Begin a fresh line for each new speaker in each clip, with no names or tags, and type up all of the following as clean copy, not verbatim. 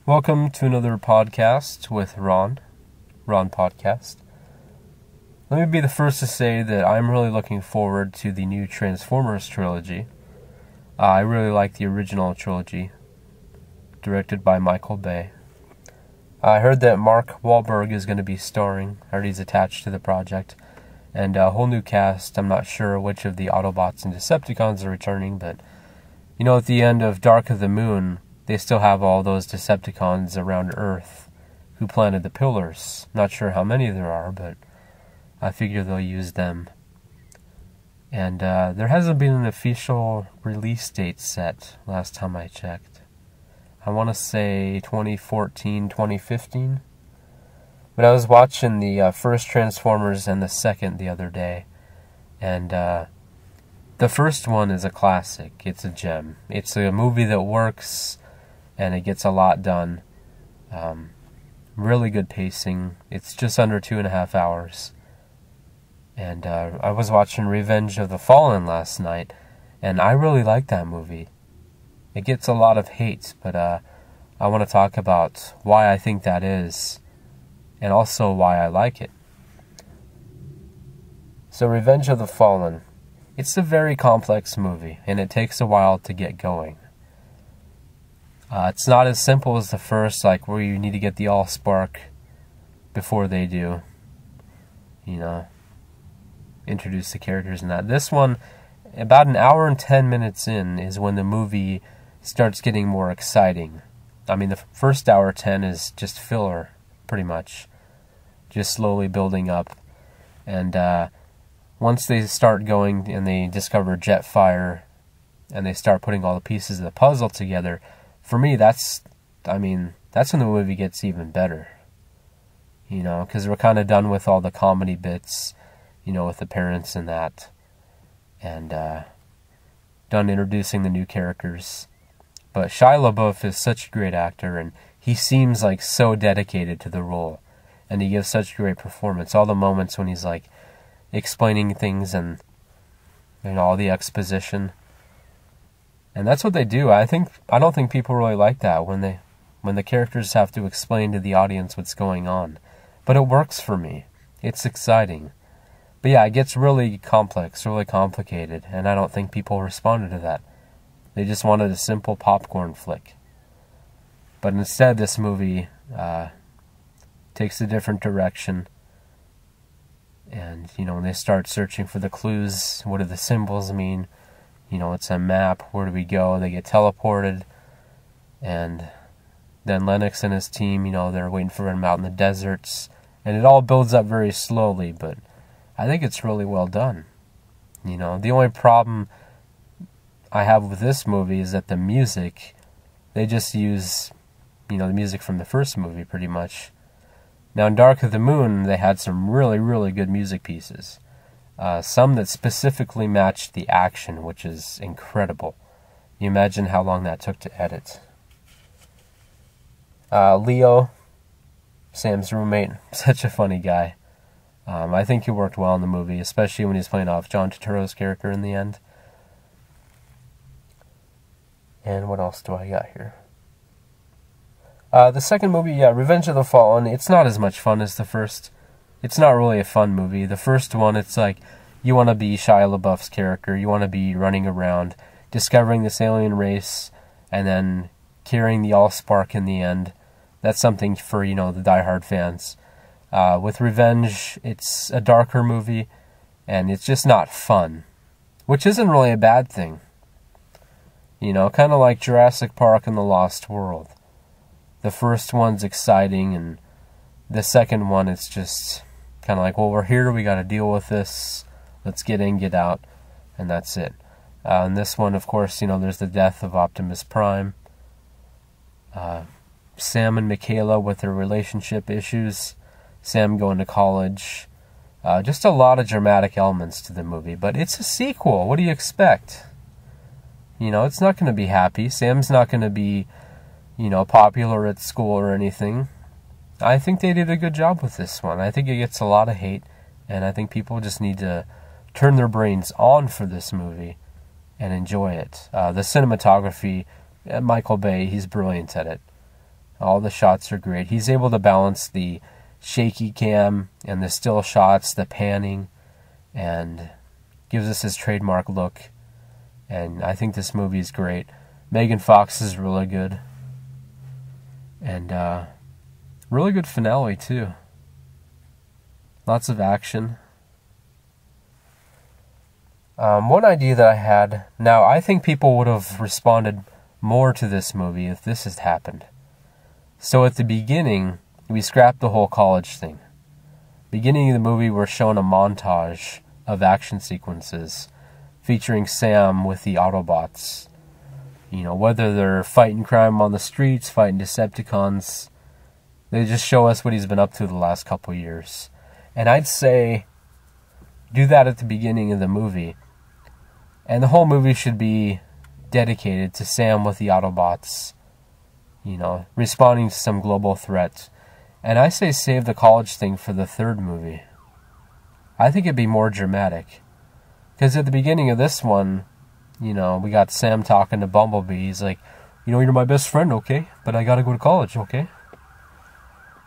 Welcome to another podcast with Ron Podcast. Let me be the first to say that I'm really looking forward to the new Trans4mers trilogy. I really like the original trilogy, directed by Michael Bay. I heard that Mark Wahlberg is going to be starring. I heard he's attached to the project. And a whole new cast. I'm not sure which of the Autobots and Decepticons are returning, but at the end of Dark of the Moon, they still have all those Decepticons around Earth who planted the pillars. Not sure how many there are, but I figure they'll use them. And there hasn't been an official release date set last time I checked. I want to say 2014, 2015. But I was watching the first Transformers and the second the other day. And the first one is a classic. It's a gem. It's a movie that works, and it gets a lot done. Really good pacing. It's just under 2.5 hours. And I was watching Revenge of the Fallen last night, and I really like that movie. It gets a lot of hate, but I want to talk about why I think that is, and also why I like it. So Revenge of the Fallen. It's a very complex movie, and it takes a while to get going. It's not as simple as the first, like where you need to get the Allspark before they do, introduce the characters and that. This one, about an hour and 10 minutes in, is when the movie starts getting more exciting. I mean, the first hour 10 is just filler, pretty much. Just slowly building up. And once they start going and they discover Jetfire and they start putting all the pieces of the puzzle together, for me, that's when the movie gets even better. Because we're kind of done with all the comedy bits, with the parents and that. And done introducing the new characters. But Shia LaBeouf is such a great actor, and he seems like so dedicated to the role. And he gives such a great performance. All the moments when he's like explaining things and all the exposition. And that's what they do. I don't think people really like that when the characters have to explain to the audience what's going on. But it works for me. It's exciting. But yeah, it gets really complex, really complicated, and I don't think people responded to that. They just wanted a simple popcorn flick. But instead, this movie takes a different direction. And, when they start searching for the clues, what do the symbols mean? It's a map. Where do we go? They get teleported. And then Lennox and his team, they're waiting for him out in the deserts. And it all builds up very slowly, but I think it's really well done. The only problem I have with this movie is that the music, they just use, the music from the first movie pretty much. Now in Dark of the Moon, they had some really, really good music pieces. Some that specifically matched the action, which is incredible. You imagine how long that took to edit. Leo, Sam's roommate, such a funny guy. I think he worked well in the movie, especially when he's playing off John Turturro's character in the end. And what else do I got here? The second movie, Revenge of the Fallen, it's not as much fun as the first. It's not really a fun movie. The first one, it's like, you want to be Shia LaBeouf's character. You want to be running around, discovering this alien race, and then carrying the Allspark in the end. That's something for, the diehard fans. With Revenge, it's a darker movie, and it's just not fun. Which isn't really a bad thing. Kind of like Jurassic Park and the Lost World. The first one's exciting, and the second one, it's just kind of like, well, we're here, we got to deal with this, let's get in, get out, and that's it. And this one, of course, there's the death of Optimus Prime. Sam and Michaela with their relationship issues. Sam going to college. Just a lot of dramatic elements to the movie, but it's a sequel. What do you expect? It's not going to be happy. Sam's not going to be, popular at school or anything. I think they did a good job with this one. I think it gets a lot of hate, and I think people just need to turn their brains on for this movie and enjoy it. The cinematography, Michael Bay, he's brilliant at it. All the shots are great. He's able to balance the shaky cam and the still shots, the panning, and gives us his trademark look. And I think this movie is great. Megan Fox is really good. And really good finale, too. Lots of action. One idea that I had, now I think people would have responded more to this movie if this had happened. So at the beginning, we scrapped the whole college thing. Beginning of the movie, we're shown a montage of action sequences featuring Sam with the Autobots. You know, whether they're fighting crime on the streets, fighting Decepticons, they just show us what he's been up to the last couple years. And I'd say, do that at the beginning of the movie. And the whole movie should be dedicated to Sam with the Autobots, you know, responding to some global threat. And I say save the college thing for the third movie. I think it'd be more dramatic. Because at the beginning of this one, you know, we got Sam talking to Bumblebee. He's like, you know, you're my best friend, okay? But I gotta go to college, okay?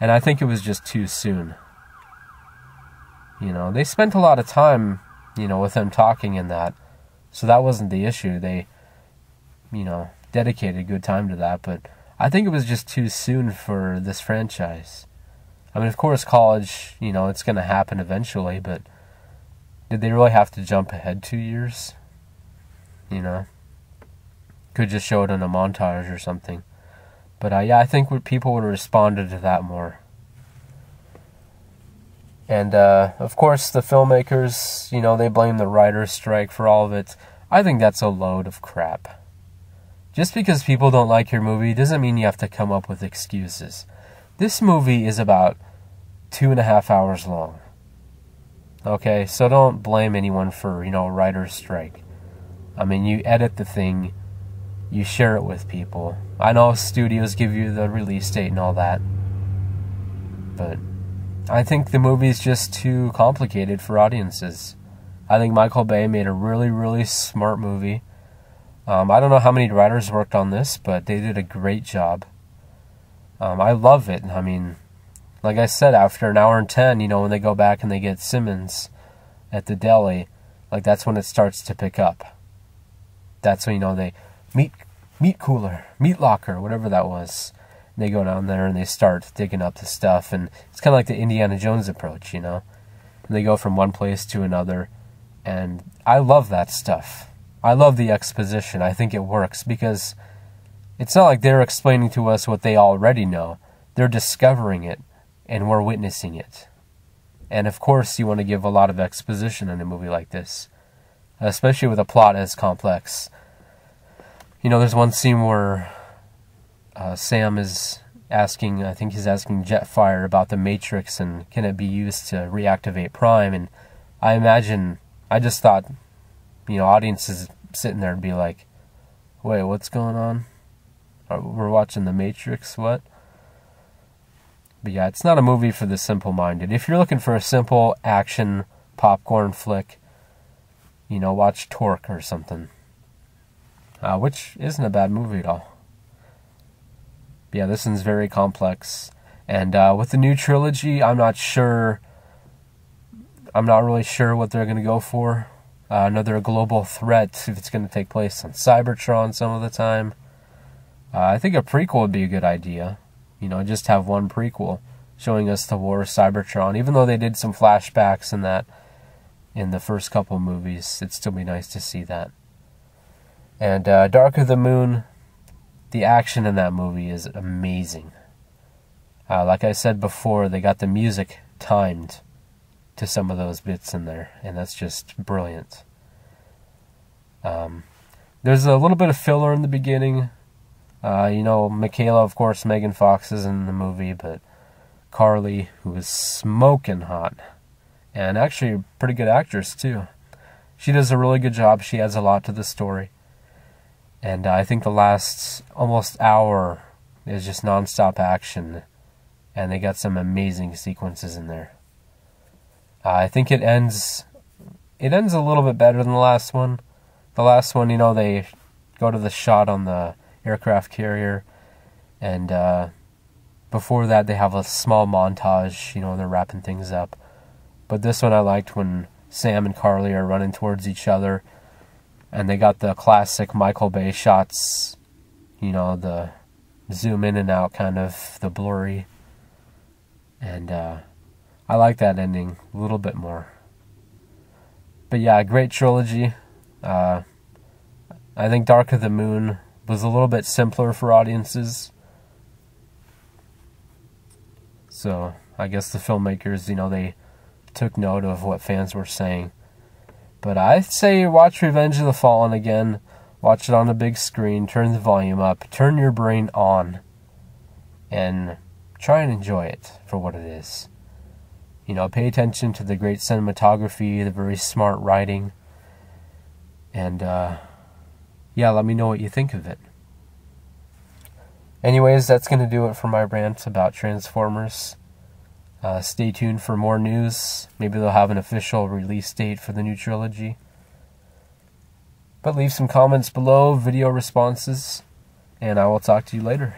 And I think it was just too soon. You know, they spent a lot of time, you know, with them talking in that. So that wasn't the issue. They, you know, dedicated good time to that. But I think it was just too soon for this franchise. I mean, of course, college, you know, it's going to happen eventually. But did they really have to jump ahead 2 years? You know? Could just show it in a montage or something. But yeah, I think people would have responded to that more. And, of course, the filmmakers, you know, they blame the writer's strike for all of it. I think that's a load of crap. Just because people don't like your movie doesn't mean you have to come up with excuses. This movie is about 2.5 hours long. Okay, so don't blame anyone for, you know, a writer's strike. I mean, you edit the thing, you share it with people. I know studios give you the release date and all that, but I think the movie's just too complicated for audiences. I think Michael Bay made a really, really smart movie. I don't know how many writers worked on this, but they did a great job. I love it. I mean, like I said, after an hour and 10, you know, when they go back and they get Simmons at the deli, like that's when it starts to pick up. That's when, you know, they meat cooler, meat locker, whatever that was. They go down there and they start digging up the stuff, and it's kind of like the Indiana Jones approach, you know. And they go from one place to another, and I love that stuff. I love the exposition. I think it works because it's not like they're explaining to us what they already know. They're discovering it, and we're witnessing it. And of course, you want to give a lot of exposition in a movie like this, especially with a plot as complex. You know, there's one scene where Sam is asking, I think he's asking Jetfire about the Matrix and can it be used to reactivate Prime. And I just thought, you know, audiences sitting there and be like, wait, what's going on? We're watching the Matrix, what? But yeah, it's not a movie for the simple-minded. If you're looking for a simple action popcorn flick, you know, watch Torque or something. Which isn't a bad movie at all. But yeah, this one's very complex. And with the new trilogy, I'm not really sure what they're going to go for. Another global threat, if it's going to take place on Cybertron some of the time. I think a prequel would be a good idea. You know, just have one prequel showing us the war of Cybertron. Even though they did some flashbacks in that in the first couple movies, it'd still be nice to see that. And Dark of the Moon, the action in that movie is amazing. Like I said before, they got the music timed to some of those bits in there, and that's just brilliant. There's a little bit of filler in the beginning. You know, Michaela, of course, Megan Fox is in the movie, but Carly, who is smoking hot, and actually a pretty good actress, too. She does a really good job. She adds a lot to the story. And I think the last almost hour is just non-stop action, and they got some amazing sequences in there. I think it ends a little bit better than the last one. The last one, you know, they go to the shot on the aircraft carrier, and before that, they have a small montage, you know, when they're wrapping things up. But this one I liked when Sam and Carly are running towards each other, and they got the classic Michael Bay shots, you know, the zoom in and out, kind of the blurry. And I like that ending a little bit more. But yeah, great trilogy. I think Dark of the Moon was a little bit simpler for audiences. So I guess the filmmakers, you know, they took note of what fans were saying. But I'd say watch Revenge of the Fallen again. Watch it on a big screen. Turn the volume up. Turn your brain on. And try and enjoy it for what it is. You know, pay attention to the great cinematography, the very smart writing. And, yeah, let me know what you think of it. Anyways, that's going to do it for my rant about Trans4mers. Stay tuned for more news. Maybe they'll have an official release date for the new trilogy. But leave some comments below, video responses, and I will talk to you later.